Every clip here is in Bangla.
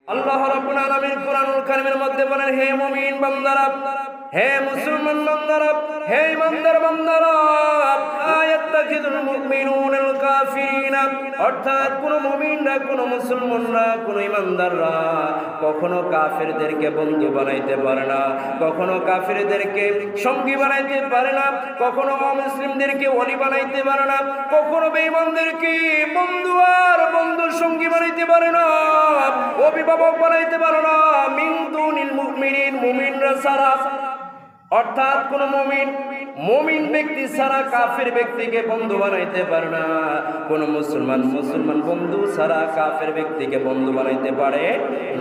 আল্লাহ রাব্বুল আলামিন কুরআনুল কারীমের মধ্যে বলেন, হে মুমিন বান্দারা, হে মুসলমান বান্দারা, হে ইমানদার বান্দারা, আয়াত্তাকিদুল মুমিনুনাল কাফিরিনা, অর্থাৎ কোন মুমিনরা, কোন মুসলমানরা, কোন ইমানদাররা কখনো কাফেরদেরকে বন্ধু বানাইতে পারে না, কখনো কাফেরদেরকে সঙ্গী বানাইতে পারে না, কখনো অমুসলিমদেরকে ওলি বানাইতে পারে না, কখনো বেঈমানদেরকে বন্ধু আর বন্ধুর সঙ্গী বানাইতে পারে না, অভিভাবক বানাইতে পারে না। মিন দুনিল মুমিনিন, মুমিনরা ছাড়া, অর্থাৎ কোন মুমিন ব্যক্তি ছাড়া কাফের ব্যক্তিকে বন্ধু বানাইতে পারে না। কোন মুসলমান বন্ধু ছাড়া কাফের ব্যক্তিকে বন্ধু বানাইতে পারে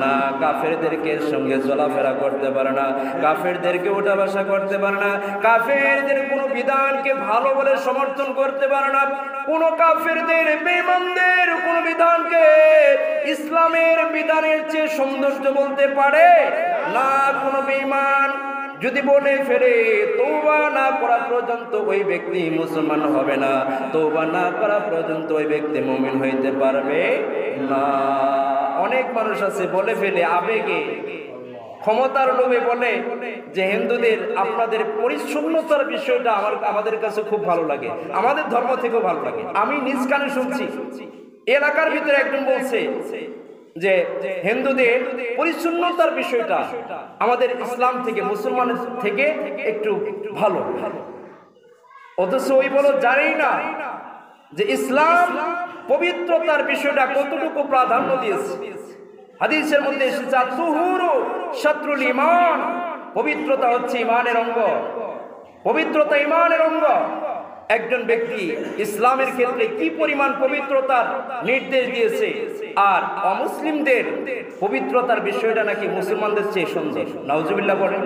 না। কাফেরদেরকে সঙ্গে চলাফেরা করতে পারে না, কাফেরদেরকে ওঠা বসা করতে পারে না, কাফেরদের কোনো বিধানকে ভালো বলে সমর্থন করতে পারে না, কোন কাফেরদের, বেঈমানদের কোন বিধানকে ইসলামের বিধানের চেয়ে সৌন্দর্য বলতে পারে না। কোন বেঈমান যদি বলে ফেলে তওবা না করা পর্যন্ত ওই ব্যক্তি মুসলমান হবে না, তওবা না করা পর্যন্ত ওই ব্যক্তি মুমিন হইতে পারবে না। অনেক মানুষ আছে বলে ফেলে আবেগে, ক্ষমতার লোভে বলে যে হিন্দুদের আপনাদের পরিচ্ছন্নতার বিষয়টা আমাদের কাছে খুব ভালো লাগে, আমাদের ধর্ম থেকেও ভালো লাগে। আমি নিজ কানে শুনছি, এলাকার ভিতরে একজন বলছে যে হিন্দুদের পরিচ্ছন্নতার বিষয়টা আমাদের ইসলাম থেকে, মুসলমানের থেকে একটু ভালো। অথচ ওই বলো জানেই না যে ইসলাম পবিত্রতার বিষয়টা কতটুকু প্রাধান্য দিয়েছে। হাদিসের মধ্যে এসেছে আত-তুহুরু শাত্রুল ঈমান, পবিত্রতা হচ্ছে ঈমানের অঙ্গ, পবিত্রতা ঈমানের অঙ্গ। একজন ব্যক্তি ইসলামের ক্ষেত্রে কি পরিমাণ পবিত্রতার নির্দেশ দিয়েছে, আর অমুসলিমদের পবিত্রতার বিষয়টা নাকি মুসলমানদের চেয়ে সুন্দর। নাউজুবিল্লাহ বলেন।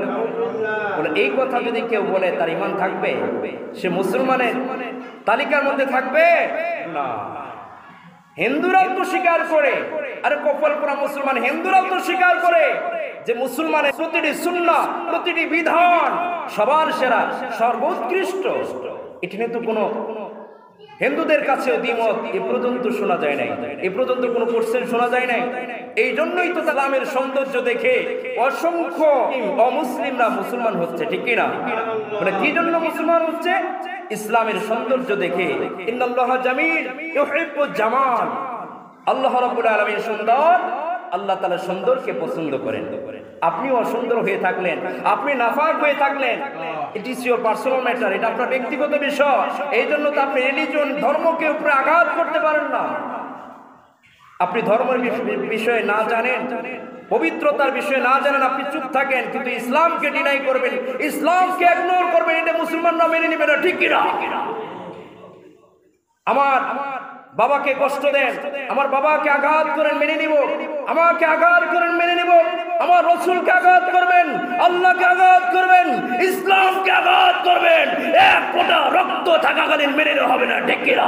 এই কথা যদি কেউ বলে তার ঈমান থাকবে? সে মুসলমানের তালিকার মধ্যে থাকবে না। হিন্দুরাও তো স্বীকার করে, আরে কপাল পোড়া মুসলমান, হিন্দুরাও তো স্বীকার করে যে মুসলমানের প্রতিটি সুন্নাহ, প্রতিটি বিধান সবার সেরা, সর্বোৎকৃষ্ট। এটি নিয়ে তো কোনো হিন্দুদের কাছে দ্বিমত এ পর্যন্ত শোনা যায় নাই, এ পর্যন্ত কোনো কোশ্চেন শোনা যায় নাই। এই জন্যই তো ইসলামের সৌন্দর্য দেখে অসংখ্য অমুসলিমরা মুসলমান হচ্ছে, ঠিক কিনা? মানে কি জন্য মুসলমান হচ্ছে? ইসলামের সৌন্দর্য দেখে। ইন্নাল্লাহা জামিল ইউহিব্বুল জামাল, আল্লাহ রাব্বুল আলামিন সুন্দর, আল্লাহ তাআলা সুন্দরকে পছন্দ করেন। আপনি অসুন্দর হয়ে থাকলেন, আপনি নাফাক হয়ে থাকলেন, it is your personal matter, এটা আপনার ব্যক্তিগত বিষয়। এই জন্য তো আপনি রিলিজন, ধর্মকে উপরে আঘাত করতে পারেন না। আপনি ধর্মের বিষয়ে না জানেন, পবিত্রতার বিষয়ে না জানেন, আপনি চুপ থাকেন, কিন্তু ইসলামকে ডিনাই করবেন, ইসলামকে ইগনোর করবেন, এটা মুসলমানরা মেনে নেবে না, ঠিক কিনা? আমার বাবাকে কষ্ট দেন, আমার বাবাকে আঘাত করেন, মেনে নিব। আমাকে আঘাত করেন, মেনে নিব। আমার রাসূলকে আঘাত করবেন, আল্লাহকে আঘাত করবেন, ইসলামকে আঘাত করবেন, এক ফোঁটা রক্ত থাকাকালীন মেনে নেওয়া হবে না, ঠিক কিনা?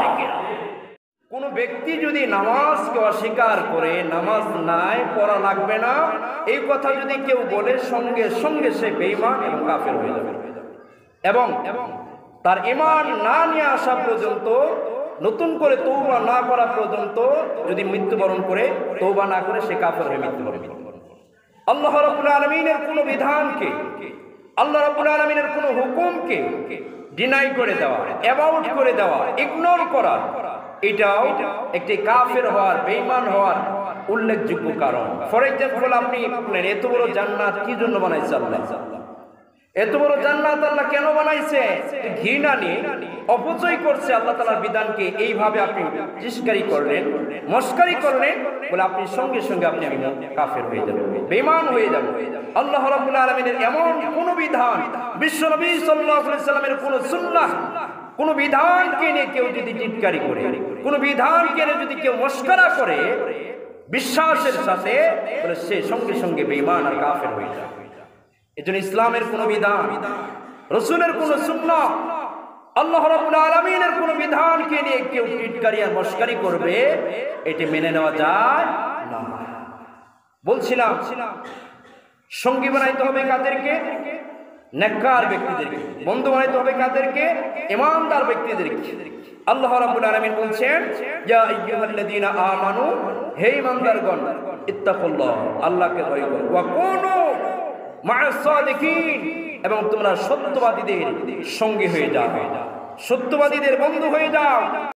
কোন ব্যক্তি যদি নামাজকে অস্বীকার করে, নামাজ নাই, পড়া লাগবে না, এই কথা যদি কেউ বলে, সঙ্গে সঙ্গে সে বেঈমান এবং কাফের হয়ে যাবে। এবং তার ঈমান না নিয়ে আসা পর্যন্ত, নতুন করে তওবা না করা পর্যন্ত যদি মৃত্যুবরণ করে, তওবা না করে সে কাফের হয়ে মৃত্যুবরণ করে। আল্লাহ রাব্বুল আলামিনের কোনো বিধানকে, আল্লাহ রাব্বুল আলামিনের কোনো হুকুমকে ডিনাই করে দেওয়া, অ্যাবাউট করে দেওয়া, ইগনোর করা, এটাও একটি কাফের হওয়ার, বেঈমান হওয়ার উল্লেখযোগ্য কারণ। ফর এক্সাম্পল, আপনি এত বড় জান্নাত কি জন্য বানাইছে আল্লাহ? এত বড় জান্নাত আল্লাহ কেন বানাইছে? ঘৃণা নিয়ে অপচয় করছে আল্লাহ তাআলার বিধানকে। এইভাবে আপনি তিরস্কারি করলেন, মস্কারি করলেন, বলে আপনি সঙ্গে সঙ্গে আপনি কাফের হয়ে যাবেন, বেঈমান হয়ে যাবেন। আল্লাহ রাব্বুল আলামিনের এমন কোন বিধান, বিশ্বনবী সাল্লাল্লাহু আলাইহি সাল্লামের কোন সুন্নাহ, কোন বিধানকে নিয়ে কেউ যদি টিটকারি করে, কোন বিধানকে নিয়ে যদি কেউ মস্করা করে বিশ্বাসের সাথে, বলে সে সঙ্গে সঙ্গে বেঈমান আর কাফের হয়ে যায়। এজন্য ইসলামের কোন বিধান, রাসূলের কোন সুন্নাহ, আল্লাহ রাব্বুল আলামিনের কোন বিধানকে নিয়ে কেউ টিটকারি আর মস্করি করবে, এটি মেনে নেওয়া যায় না। বলছিলাম, সঙ্গী বানাইতে হবে কাদেরকে? নেককার ব্যক্তিদেরকে। বন্ধু বানাইতে হবে কাদেরকে? ঈমানদার ব্যক্তিদেরকে। আল্লাহ রাব্বুল আলামিন বলছেন, ইয়া আইয়ুহাল্লাযীনা আমানু, হে ঈমানদারগণ, ইত্তাকুল্লাহ, আল্লাহকে ভয় করো। ওয়া কুনু মা'আস সাদিকিন, এবং তোমরা সত্যবাদীদের সঙ্গী হয়ে যাও, সত্যবাদীদের বন্ধু হয়ে যাও।